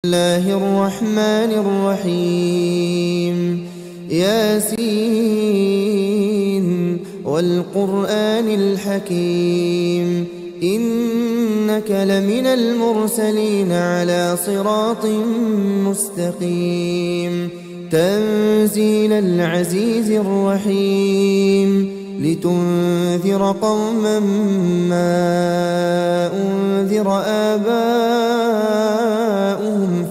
الله الرحمن الرحيم ياسين والقرآن الحكيم إنك لمن المرسلين على صراط مستقيم تنزيل العزيز الرحيم لتنذر قوما ما أنذر آباؤهم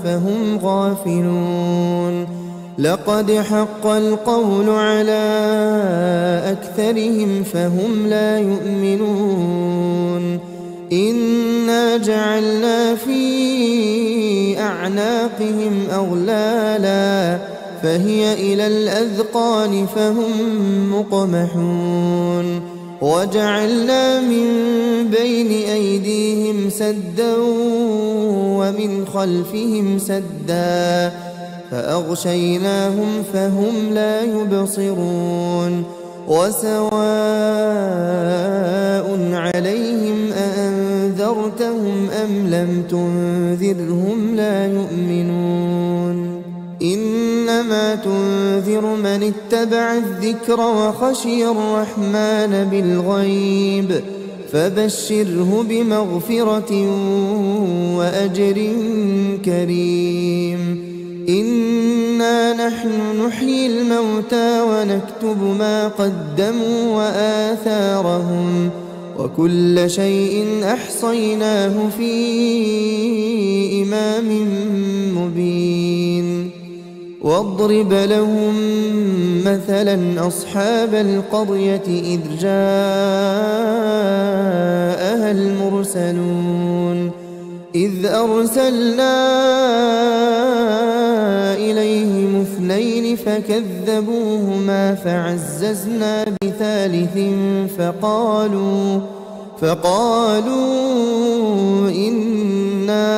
فهم غافلون لقد حق القول على أكثرهم فهم لا يؤمنون إنا جعلنا في أعناقهم أغلالا فهي إلى الأذقان فهم مقمحون وجعلنا من بين أيديهم سدا ومن خلفهم سدا فأغشيناهم فهم لا يبصرون وسواء عليهم أأنذرتهم أم لم تنذرهم لا يؤمنون إنما تنذر من اتبع الذكر وخشي الرحمن بالغيب فبشره بمغفرة وأجر كريم إنا نحن نحيي الموتى ونكتب ما قدموا وآثارهم وكل شيء أحصيناه في إمام مبين واضرب لهم مثلا أصحاب القرية إذ جاءها المرسلون إذ أرسلنا إليهم اثنين فكذبوهما فعززنا بثالث فقالوا إنا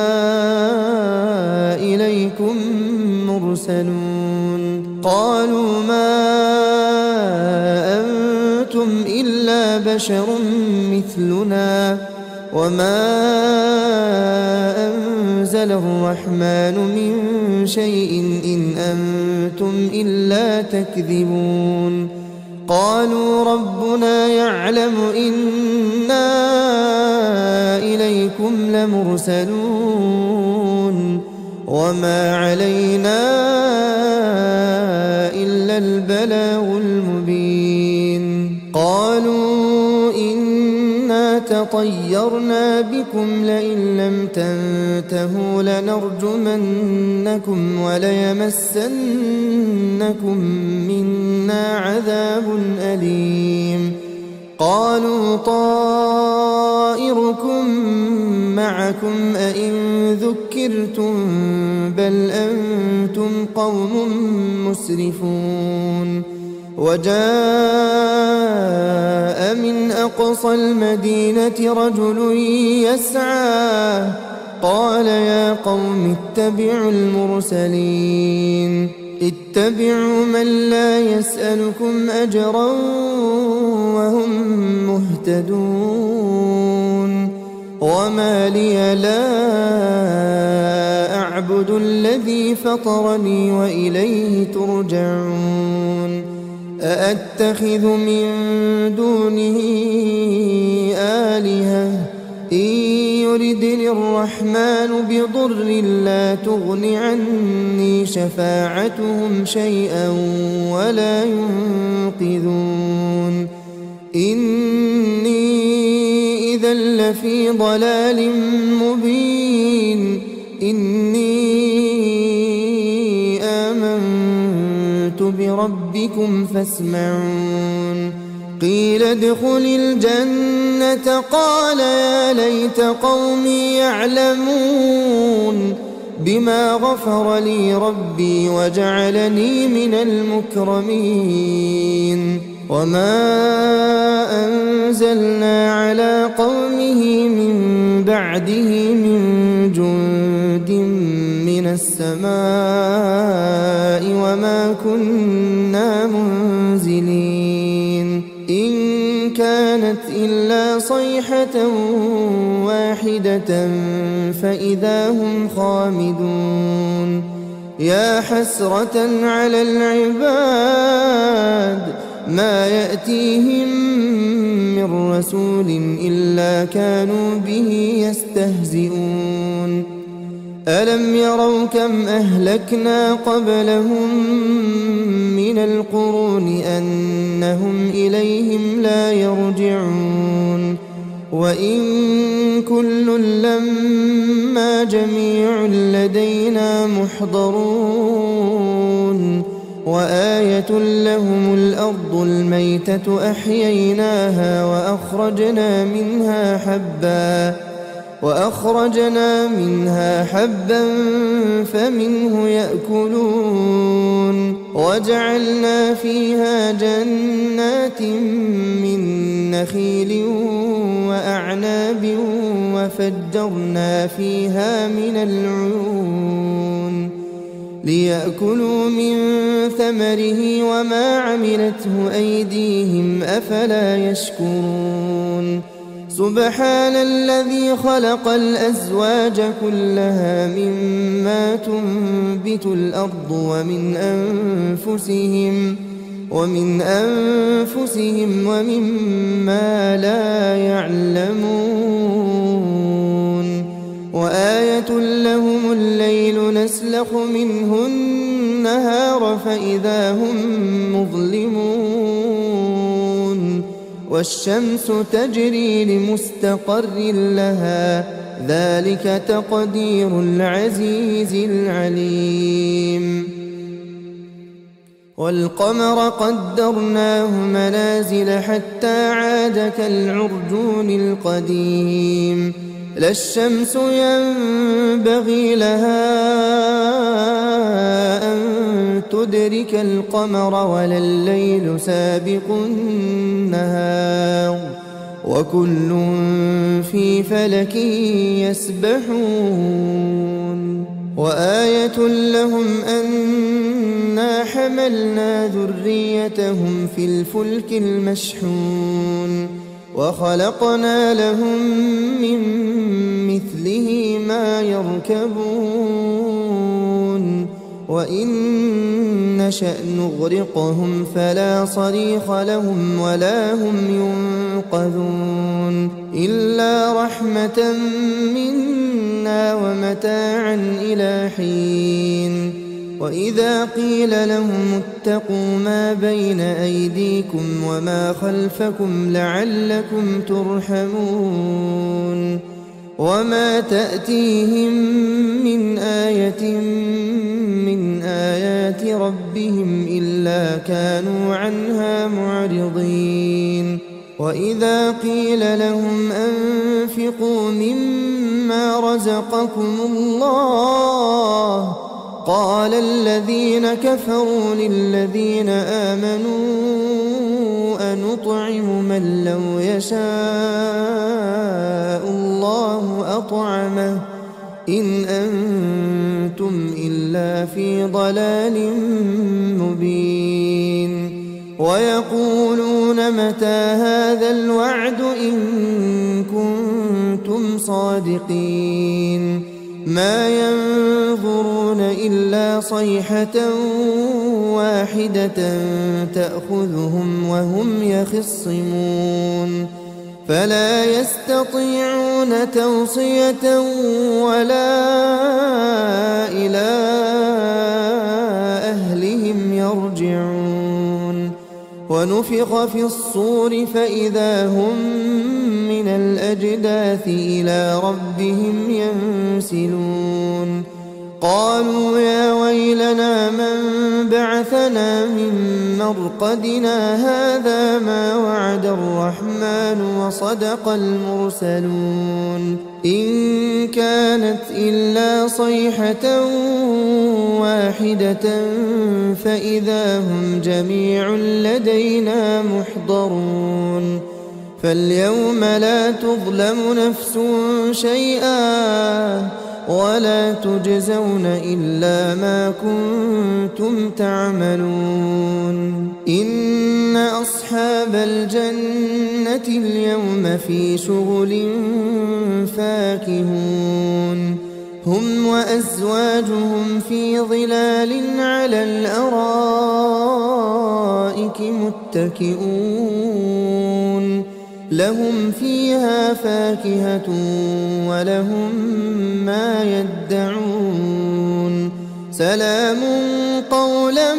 إليكم مرسلون قالوا ما أنتم إلا بشر مثلنا وما أنزل الرحمن من شيء إن أنتم إلا تكذبون قالوا ربنا يعلم إنا إليكم لمرسلون وما علينا إلا البلاغ المبين قالوا إنا تطيرنا بكم لئن لم تنتهوا لنرجمنكم وليمسنكم منا عذاب أليم قالوا طائركم معكم أئن ذكرتم بل أنتم قوم مسرفون وجاء من أقصى المدينة رجل يسعى قال يا قوم اتبعوا المرسلين اتبعوا من لا يسألكم أجرا وهم مهتدون وما لي لا أعبد الذي فطرني وإليه ترجعون أأتخذ من دونه آلهة إن يردني الرحمن بضر لا تغن عني شفاعتهم شيئا ولا ينقذون إني إذا لفي ضلال مبين إني آمنت بربكم فاسمعون قيل ادخل الجنة قال يا ليت قومي يعلمون بما غفر لي ربي وجعلني من المكرمين وما أنزلنا على قومه من بعده من جند من السماء وما كنا منزلين إن كان كانت إلا صيحة واحدة فإذا هم خامدون يا حسرة على العباد ما يأتيهم من رسول إلا كانوا به يستهزئون ألم يروا كم أهلكنا قبلهم من القرون أنهم إليهم لا يرجعون وإن كل لما جميع لدينا محضرون وآية لهم الأرض الميتة أحييناها وأخرجنا منها حبا فمنه يأكلون وجعلنا فيها جنات من نخيل وأعناب وفجرنا فيها من العيون ليأكلوا من ثمره وما عملته أيديهم أفلا يشكرون سبحان الذي خلق الأزواج كلها مما تنبت الأرض ومن أنفسهم ومما لا يعلمون وآية لهم الليل نسلخ منه النهار فإذا هم مظلمون والشمس تجري لمستقر لها ذلك تقدير العزيز العليم والقمر قدرناه منازل حتى عاد كالعرجون القديم لا الشمس ينبغي لها أن تدرك القمر ولا الليل سابق النهار وكل في فلك يسبحون وآية لهم أنا حملنا ذريتهم في الفلك المشحون وخلقنا لهم من مثله ما يركبون وإن نشأ نغرقهم فلا صريخ لهم ولا هم ينقذون إلا رحمة منا ومتاعا إلى حين وإذا قيل لهم اتقوا ما بين أيديكم وما خلفكم لعلكم ترحمون وما تأتيهم من آية من آيات ربهم إلا كانوا عنها معرضين وإذا قيل لهم أنفقوا مما رزقكم الله قال الذين كفروا للذين آمنوا أنطعم من لو يشاء الله أطعمه إن أنتم إلا في ضلال مبين ويقولون متى هذا الوعد إن كنتم صادقين ما ينظرون إلا صيحة واحدة تأخذهم وهم يخصمون فلا يستطيعون توصية ولا إلى أهلهم يرجعون ونفخ في الصور فإذا هم من الأجداث إلى ربهم ينسلون قالوا يا ويلنا من بعثنا من مرقدنا هذا ما وعد الرحمن وصدق المرسلون إن كانت إلا صيحة واحدة فإذا هم جميع لدينا محضرون فاليوم لا تظلم نفس شيئا ولا تجزون إلا ما كنتم تعملون إن أصحاب الجنة اليوم في شغل فاكهون هم وأزواجهم في ظلال على الأرائك متكئون لهم فيها فاكهة ولهم ما يدعون سلام قولا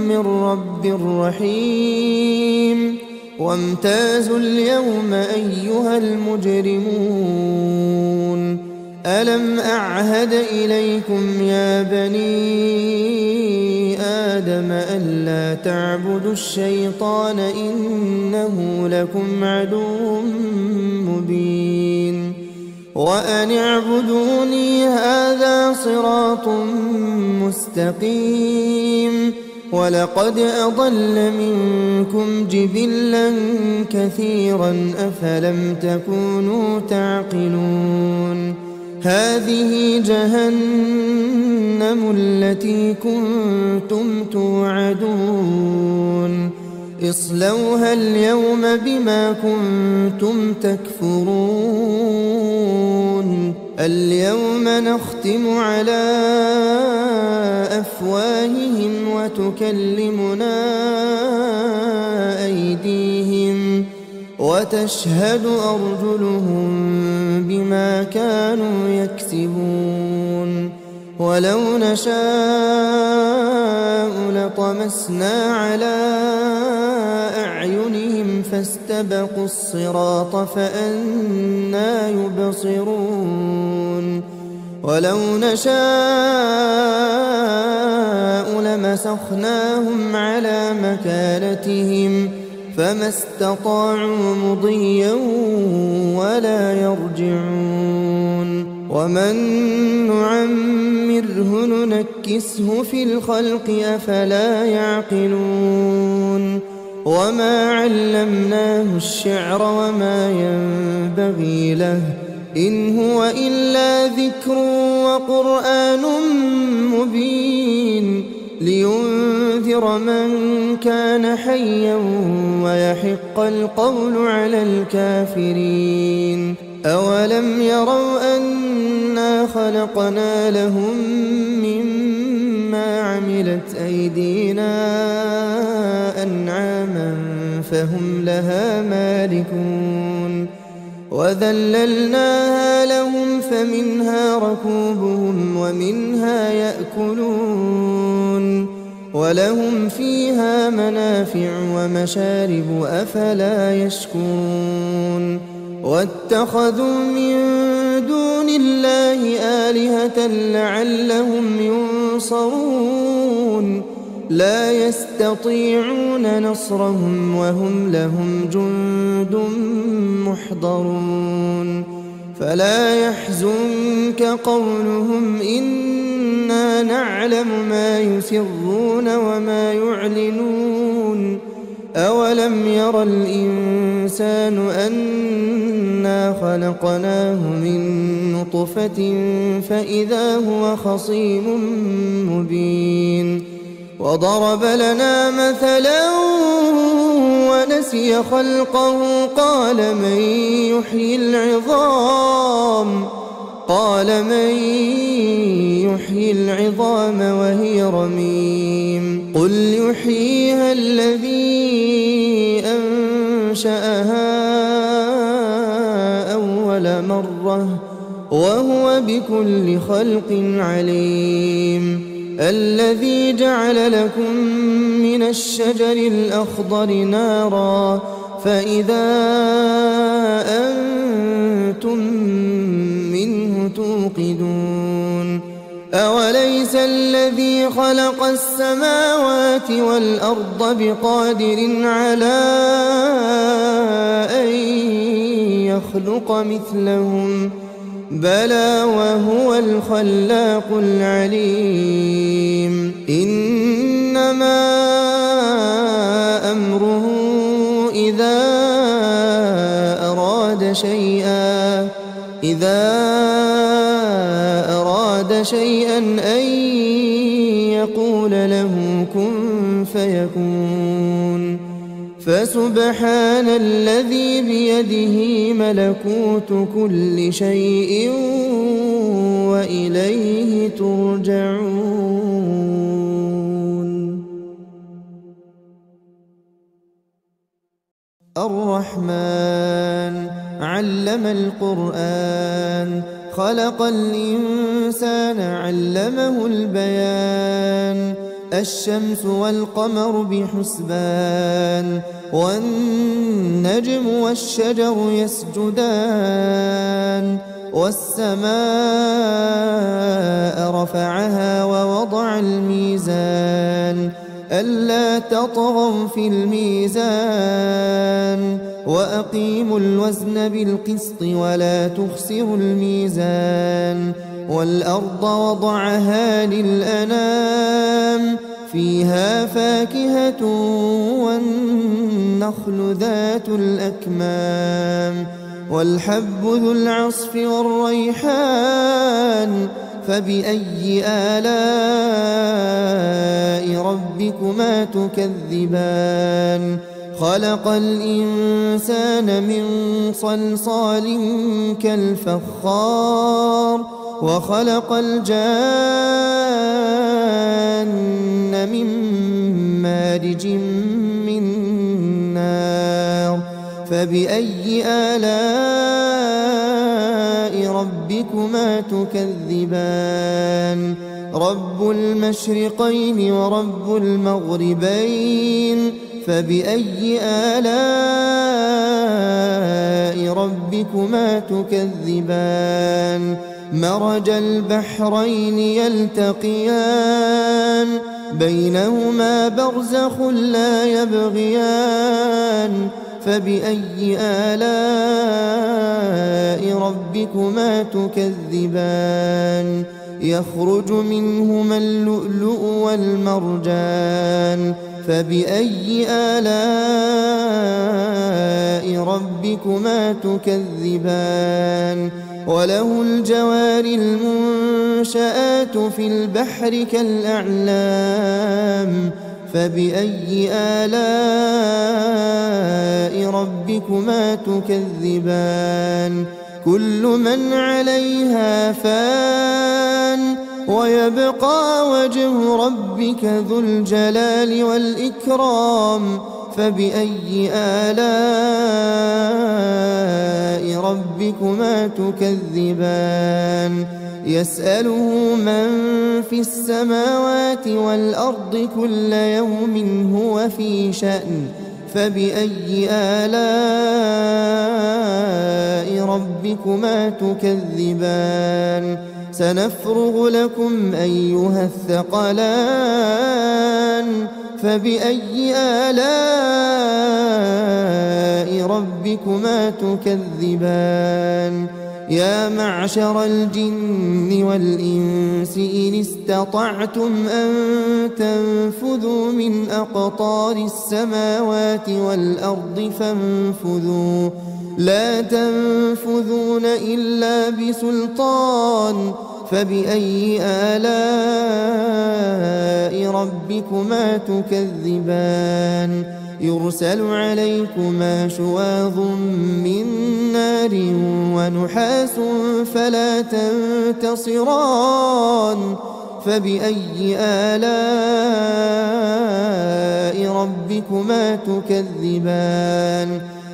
من رب رحيم وامتازوا اليوم أيها المجرمون ألم أعهد إليكم يا بني آدم ألا تعبدوا الشيطان إنه لكم عدو مبين وأن اعبدوني هذا صراط مستقيم ولقد أضل منكم جبلا كثيرا أفلم تكونوا تعقلون هذه جهنم التي كنتم توعدون اصلوها اليوم بما كنتم تكفرون اليوم نختم على أفواههم وتكلمنا أيديهم وتشهد أرجلهم بما كانوا يكسبون ولو نشاء لطمسنا على أعينهم فاستبقوا الصراط فأنى يبصرون ولو نشاء لمسخناهم على مكانتهم فما استطاعوا مضيا ولا يرجعون ومن نعمره ننكسه في الخلق أفلا يعقلون وما علمناه الشعر وما ينبغي له إن هو إلا ذكر وقرآن مبين لينذر من كان حيا ويحق القول على الكافرين أولم يروا أنا خلقنا لهم مما عملت أيدينا أنعاما فهم لها مالكون وذللناها لهم فمنها ركوبهم ومنها يأكلون ولهم فيها منافع ومشارب أفلا يشكرون واتخذوا من دون الله آلهة لعلهم ينصرون لا يستطيعون نصرهم وهم لهم جند محضرون فلا يحزنك قولهم إنا نعلم ما يسرون وما يعلنون أولم ير الإنسان أنا خلقناه من نطفة فإذا هو خصيم مبين وضرب لنا مثلا ونسي خلقه قال من يحيي العظام وهي رميم قل يحييها الذي أنشأها أول مرة وهو بكل خلق عليم الذي جعل لكم من الشجر الأخضر نارا فإذا أنتم منه توقدون أوليس الذي خلق السماوات والأرض بقادر على أن يخلق مثلهم بلى وهو الخلاق العليم إنما أمره إذا أراد شيئا أن يقول له كن فيكون. فسبحان الذي بيده ملكوت كل شيء وإليه ترجعون. الرحمن علم القرآن خلق الإنسان علمه البيان. الشمس والقمر بحسبان والنجم والشجر يسجدان. والسماء رفعها ووضع الميزان ألا تطغوا في الميزان وأقيموا الوزن بالقسط ولا تخسروا الميزان. والأرض وضعها للأنام فيها فاكهة والنخل ذات الأكمام والحب ذو العصف والريحان. فبأي آلاء ربكما تكذبان. خلق الإنسان من صلصال كالفخار وخلق الجان من مارج من نار. فبأي آلاء ربكما تكذبان. رب المشرقين ورب المغربين. فبأي آلاء ربكما تكذبان. مرج البحرين يلتقيان بينهما برزخ لا يبغيان. فبأي آلاء ربكما تكذبان. يخرج منهما اللؤلؤ والمرجان. فبأي آلاء ربكما تكذبان. وله الجوار المنشآت في البحر كالأعلام. فبأي آلاء ربكما تكذبان. كل من عليها فان ويبقى وجه ربك ذو الجلال والإكرام. فبأي آلاء ربكما تكذبان. يسأله من في السماوات والأرض كل يوم هو في شأن. فبأي آلاء ربكما تكذبان. سنفرغ لكم أيها الثقلان. فبأي آلاء ربكما تكذبان. يا معشر الجن والإنس إن استطعتم أن تنفذوا من أقطار السماوات والأرض فانفذوا لا تنفذون إلا بسلطان. فبأي آلاء ربكما تكذبان. يرسل عليكما شواظ من نار ونحاس فلا تنتصران. فبأي آلاء ربكما تكذبان.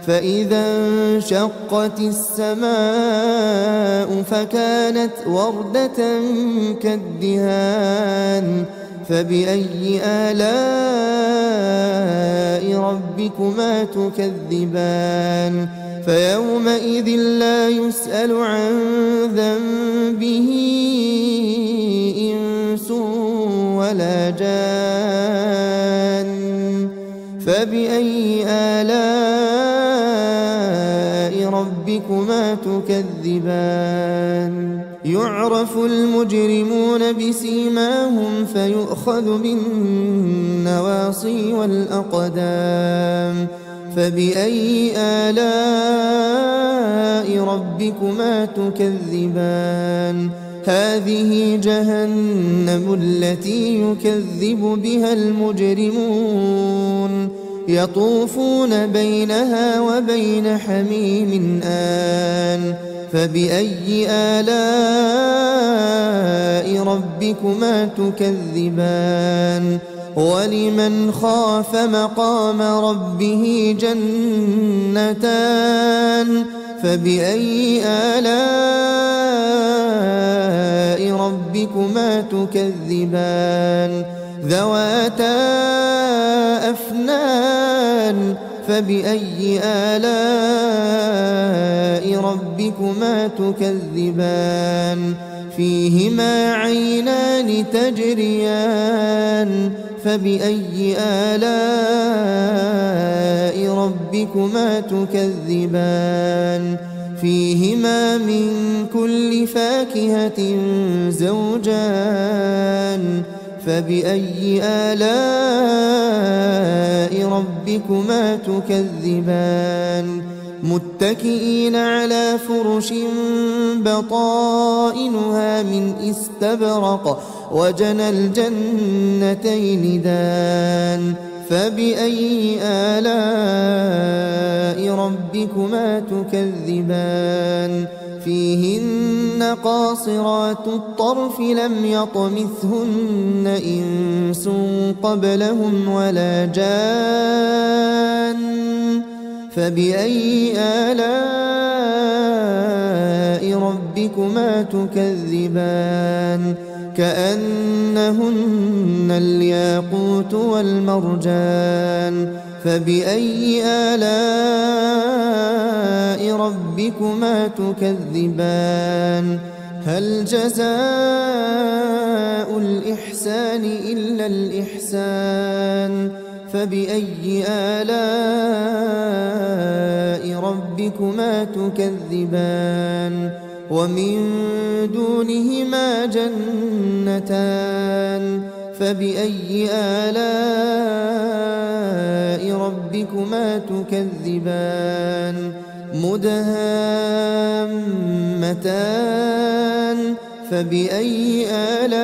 فإذا انشقت السماء فكانت وردة كالدهان. فبأي آلاء ربكما تكذبان. فيومئذ لا يسأل عن ذنبه إنس ولا جان. فبأي آلاء ربكما تكذبان. يعرف المجرمون بسيماهم فيؤخذ بالنواصي والأقدام. فبأي آلاء ربكما تكذبان. هذه جهنم التي يكذب بها المجرمون يطوفون بينها وبين حميم آن فبأي آلاء ربكما تكذبان ولمن خاف مقام ربه جنتان فبأي آلاء ربكما تكذبان ذواتا أفنان فبأي آلاء ربكما تكذبان فيهما عينان تجريان فبأي آلاء ربكما تكذبان فيهما من كل فاكهة زوجان فبأي آلاء ربكما تكذبان متكئين على فرش بطائنها من استبرق وجنى الجنتين دان فبأي آلاء ربكما تكذبان فيهن قاصرات الطرف لم يطمثهن إنس قبلهم ولا جان فبأي آلاء ربكما تكذبان كأنهن الياقوت والمرجان فبأي آلاء ربكما تكذبان هل جزاء الإحسان إلا الإحسان فبأي آلاء ربكما تكذبان ومن دونهما جنتان فبأي آلاء ربكما تكذبان مدهامتان فبأي آلاء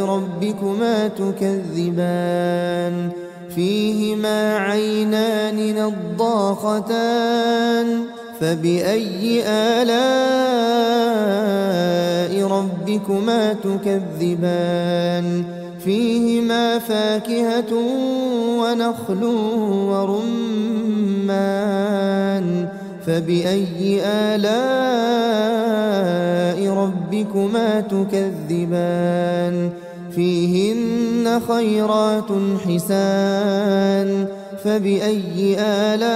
ربكما تكذبان فيهما عينان نضاختان فبأي آلاء ربكما تكذبان فيهما فاكهة ونخل ورمان فبأي آلاء ربكما تكذبان فيهن خيرات حسان فبأي آلاء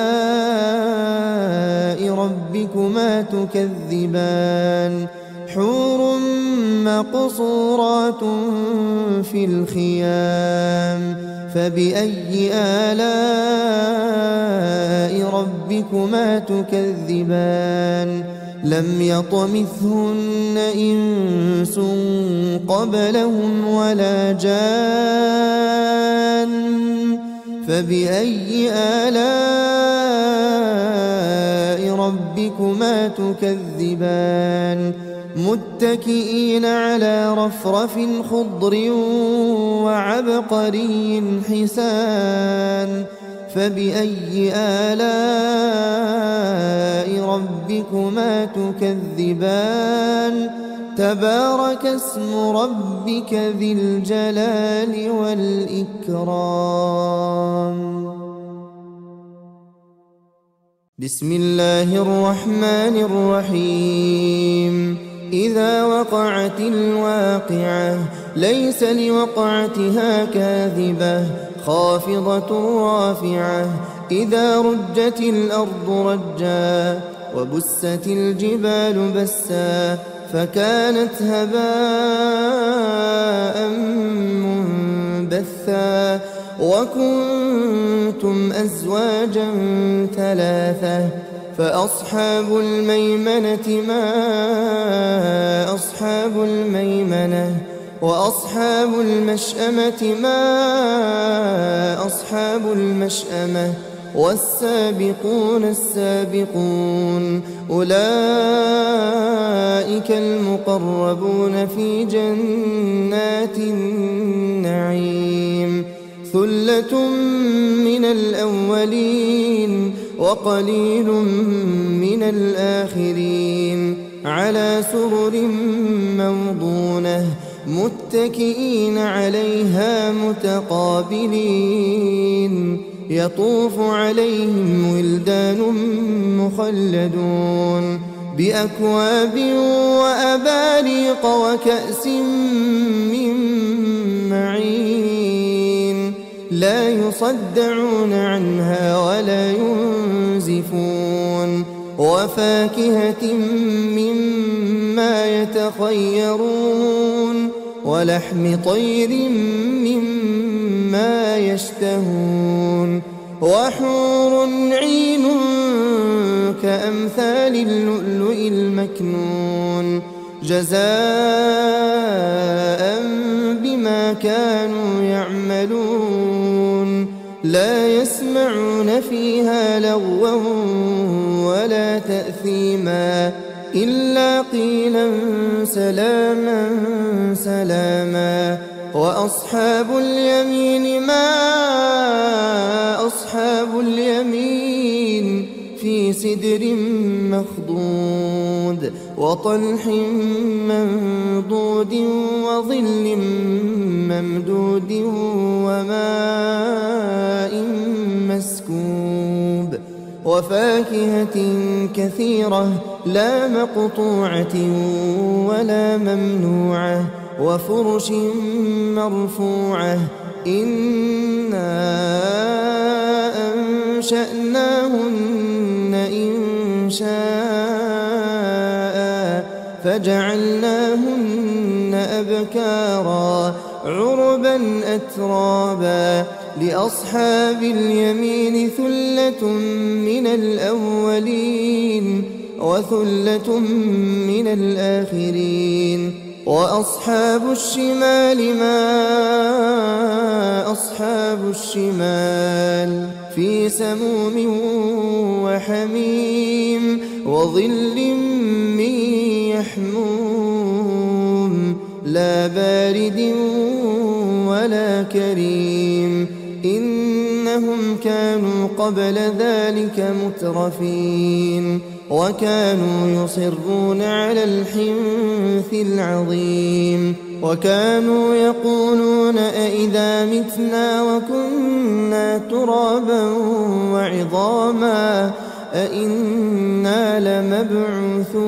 ربكما تكذبان حور مقصورات في الخيام فبأي آلاء ربكما تكذبان لم يطمثهن إنس قبلهم ولا جان فبأي آلاء ربكما تكذبان متكئين على رفرف خضر وعبقري حسان فبأي آلاء ربكما تكذبان تبارك اسم ربك ذي الجلال والإكرام بسم الله الرحمن الرحيم إذا وقعت الواقعة ليس لوقعتها كاذبة خافضة رافعة إذا رجت الأرض رجا وبست الجبال بسا فكانت هباء منبثا وكنتم أزواجا ثلاثة فأصحاب الميمنة ما أصحاب الميمنة وأصحاب المشأمة ما أصحاب المشأمة والسابقون السابقون أولئك المقربون في جنات النعيم ثلة من الأولين وقليل من الآخرين على سرر موضونة متكئين عليها متقابلين يطوف عليهم ولدان مخلدون بأكواب وأباريق وكأس من معين لا يصدعون عنها ولا ينزفون وفاكهة مما يتخيرون ولحم طير مما يشتهون وحور عين كأمثال اللؤلؤ المكنون جزاء بما كانوا يعملون لا يسمعون فيها لغوا ولا تأثيما إلا قيلا سلاما سلاما وأصحاب اليمين ما أصحاب اليمين في سدر مخضود وطلح منضود وظل ممدود وماء مسكوب وفاكهة كثيرة لا مقطوعة ولا ممنوعة وفرش مرفوعة إنا أنشأناهن إنشاء فجعلناهن أبكارا عربا أترابا لأصحاب اليمين ثلة من الأولين وثلة من الآخرين وأصحاب الشمال ما أصحاب الشمال في سموم وحميم وظل من يحموم لا بارد ولا كريم إنهم كانوا قبل ذلك مترفين وكانوا يصرون على الحنث العظيم وكانوا يقولون أئذا متنا وكنا ترابا وعظاما أئنا لمبعوثون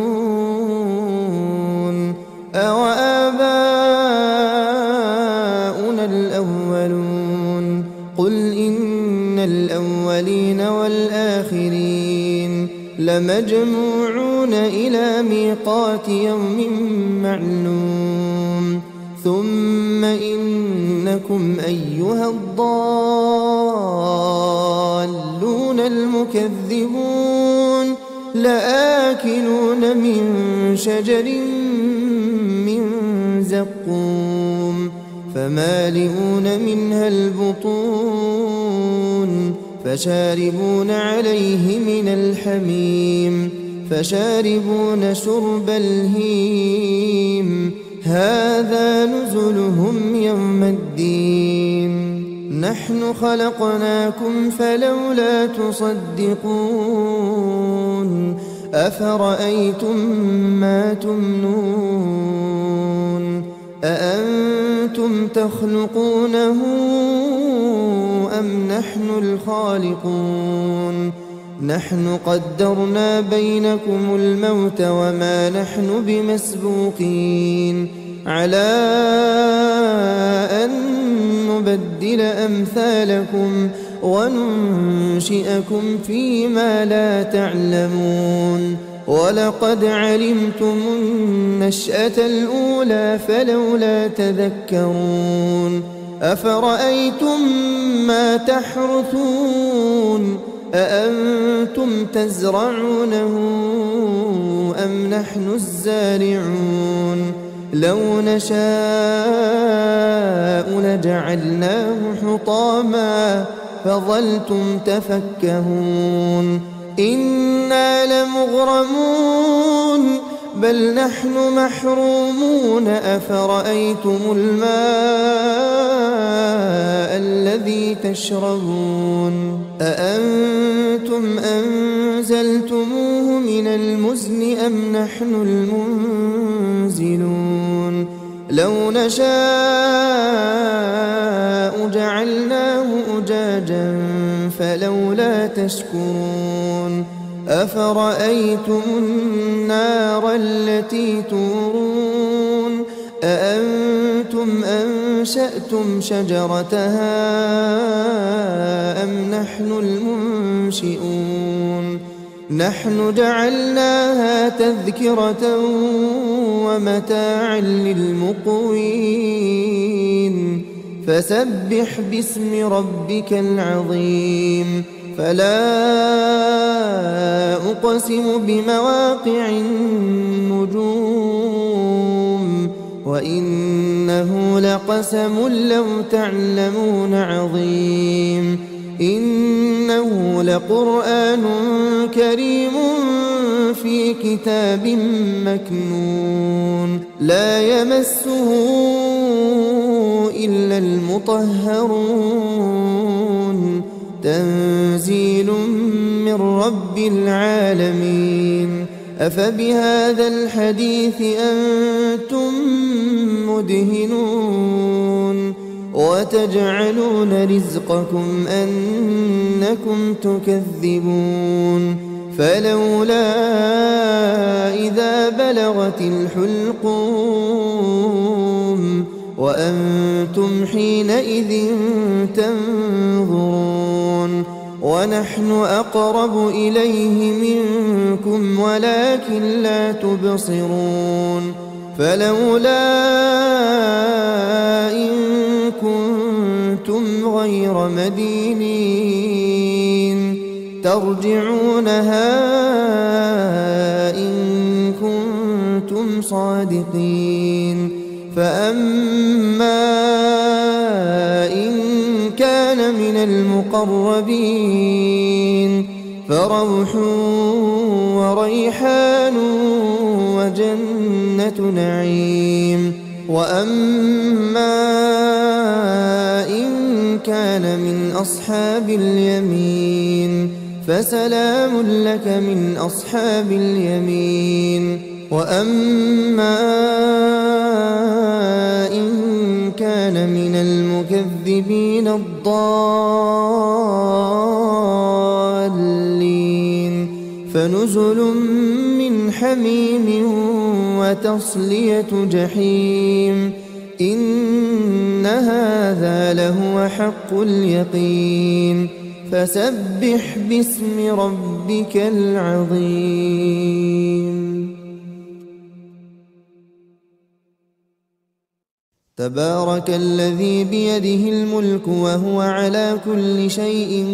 أوآباؤنا الأولون قل إن الأولين والآخرين لمجموعون إلى ميقات يوم معلوم ثم إنكم أيها الضالون المكذبون لآكلون من شجر من زقوم فمالئون منها البطون فشاربون عليه من الحميم فشاربون شرب الهيم هذا نزلهم يوم الدين نحن خلقناكم فلولا تصدقون أفرأيتم ما تمنون أأنتم تخلقونه أم نحن الخالقون نحن قدرنا بينكم الموت وما نحن بمسبوقين على أن نبدل أمثالكم وننشئكم فيما لا تعلمون ولقد علمتم النشأة الأولى فلولا تذكرون أفرأيتم ما تحرثون أأنتم تزرعونه أم نحن الزارعون لو نشاء لجعلناه حطاما فظلتم تفكهون إنا لمغرمون بل نحن محرومون أفرأيتم الماء الذي تشربون أأنتم أنزلتموه من المزن أم نحن المنزلون لو نشاء جعلناه أجاجا فلولا تشكرون أفرأيتم النار التي تورون أأنتم أنشأتم شجرتها أم نحن المنشئون نحن جعلناها تذكرة ومتاعا للمقوين فسبح باسم ربك العظيم فلا أقسم بمواقع النجوم وإنه لقسم لو تعلمون عظيم إنه لقرآن كريم في كتاب مكنون لا يمسه إلا المطهرون تنزيل من رب العالمين أفبهذا الحديث أنتم مدهنون وتجعلون رزقكم أنكم تكذبون فلولا إذا بلغت الحلقوم وأنتم حينئذ تنظرون ونحن أقرب إليه منكم ولكن لا تبصرون فلولا إن كنتم غير مدينين ترجعونها إن كنتم صادقين فأما إن كان من المقربين فروح وريحان وجنة نعيم وأما إن كان من أصحاب اليمين فسلام لك من أصحاب اليمين وأما إن كان من المكذبين الضالين فنزل من حميم وتصلية جحيم إن هذا لهو حق اليقين فسبح باسم ربك العظيم تبارك الذي بيده الملك وهو على كل شيء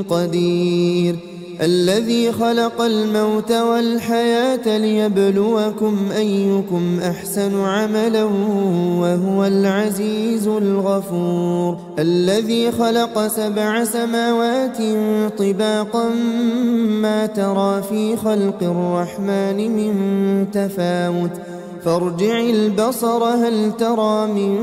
قدير الذي خلق الموت والحياة ليبلوكم أيكم أحسن عملا وهو العزيز الغفور الذي خلق 7 سماوات طباقا ما ترى في خلق الرحمن من تفاوت فارجع البصر هل ترى من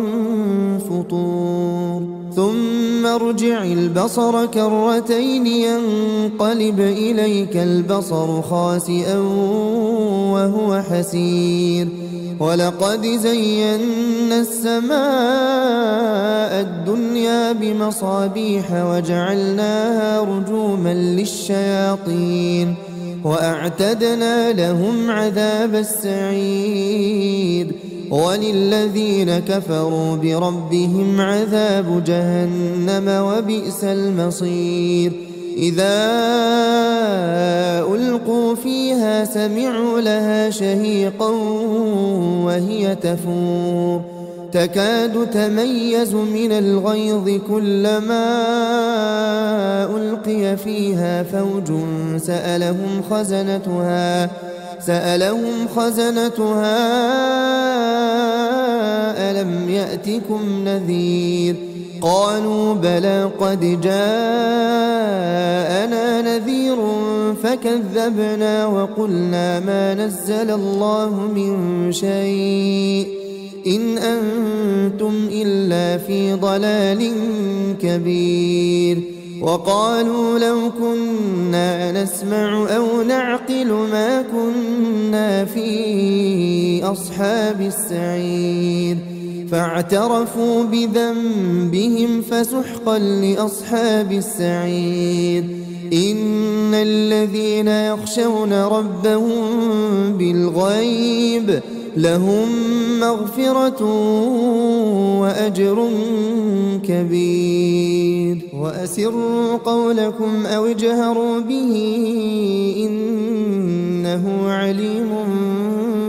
فطور ثم ارجع البصر كرتين ينقلب إليك البصر خاسئا وهو حسير ولقد زينا السماء الدنيا بمصابيح وجعلناها رجوما للشياطين وأعتدنا لهم عذاب السعير وللذين كفروا بربهم عذاب جهنم وبئس المصير إذا ألقوا فيها سمعوا لها شهيقا وهي تفور تكاد تميز من الغيظ كلما ألقي فيها فوج سألهم خزنتها ألم يأتكم يأتكم نذير قالوا بلى قد جاءنا نذير فكذبنا وقلنا ما نزل الله من شيء إن أنتم إلا في ضلال كبير وقالوا لو كنا نسمع أو نعقل ما كنا في أصحاب السعير فاعترفوا بذنبهم فسحقا لأصحاب السعير إن الذين يخشون ربهم بالغيب لهم مغفرة وأجر كبير وأسروا قولكم أو اجهروا به إنه عليم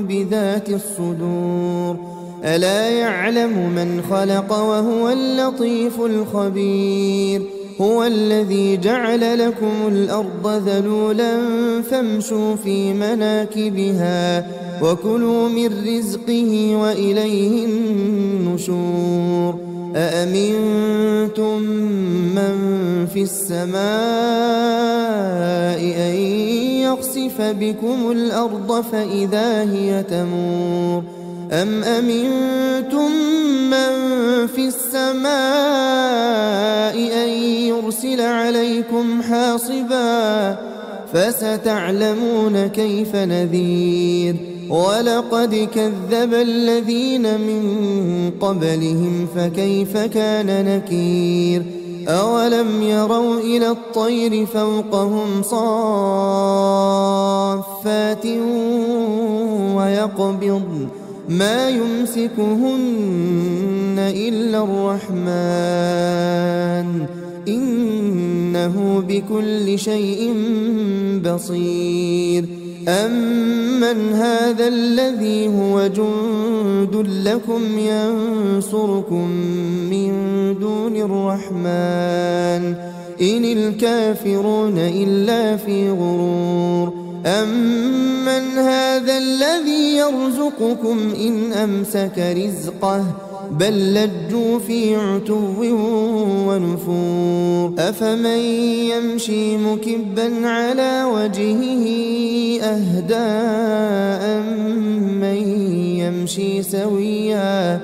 بذات الصدور ألا يعلم من خلق وهو اللطيف الخبير هو الذي جعل لكم الأرض ذلولا فامشوا في مناكبها وكلوا من رزقه وإليه النشور أأمنتم من في السماء أن يخسف بكم الأرض فإذا هي تمور أم أمنتم من في السماء أن يرسل عليكم حاصبا فستعلمون كيف نذير ولقد كذب الذين من قبلهم فكيف كان نكير أولم يروا إلى الطير فوقهم صافات ويقبضن ما يمسكهن إلا الرحمن إنه بكل شيء بصير أمن هذا الذي هو جند لكم ينصركم من دون الرحمن إن الكافرون إلا في غرور أمن هذا الذي يرزقكم إن أمسك رزقه بل لجوا في عتو ونفور أفمن يمشي مكبا على وجهه أهدى أمن يمشي سويا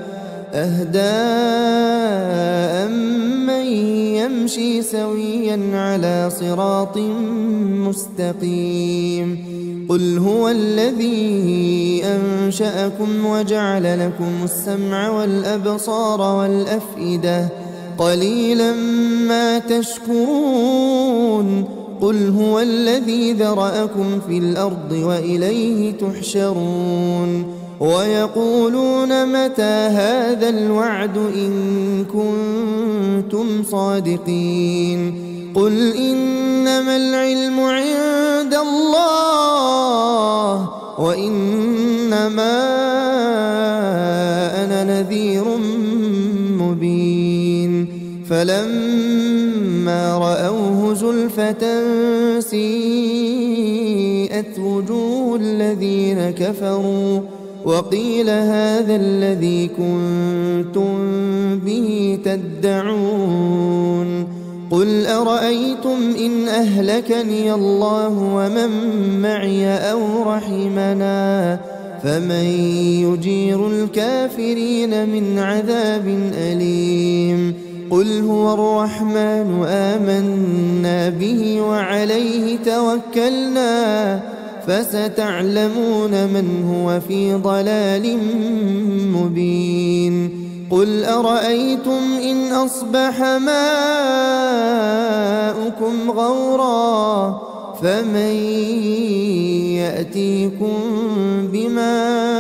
على صراط مستقيم قل هو الذي أنشأكم وجعل لكم السمع والأبصار والأفئدة قليلا ما تشكرون قل هو الذي ذرأكم في الأرض وإليه تحشرون ويقولون متى هذا الوعد إن كنتم صادقين قل إنما العلم عند الله وإنما أنا نذير مبين فلما رأوه زلفة سيئت وجوه الذين كفروا وقيل هذا الذي كنتم به تدعون قل أرأيتم إن أهلكني الله ومن معي أو رحمنا فمن يجير الكافرين من عذاب أليم قل هو الرحمن آمنا به وعليه توكلنا فستعلمون من هو في ضلال مبين قل أرأيتم إن أصبح ماؤكم غورا فمن يأتيكم بماء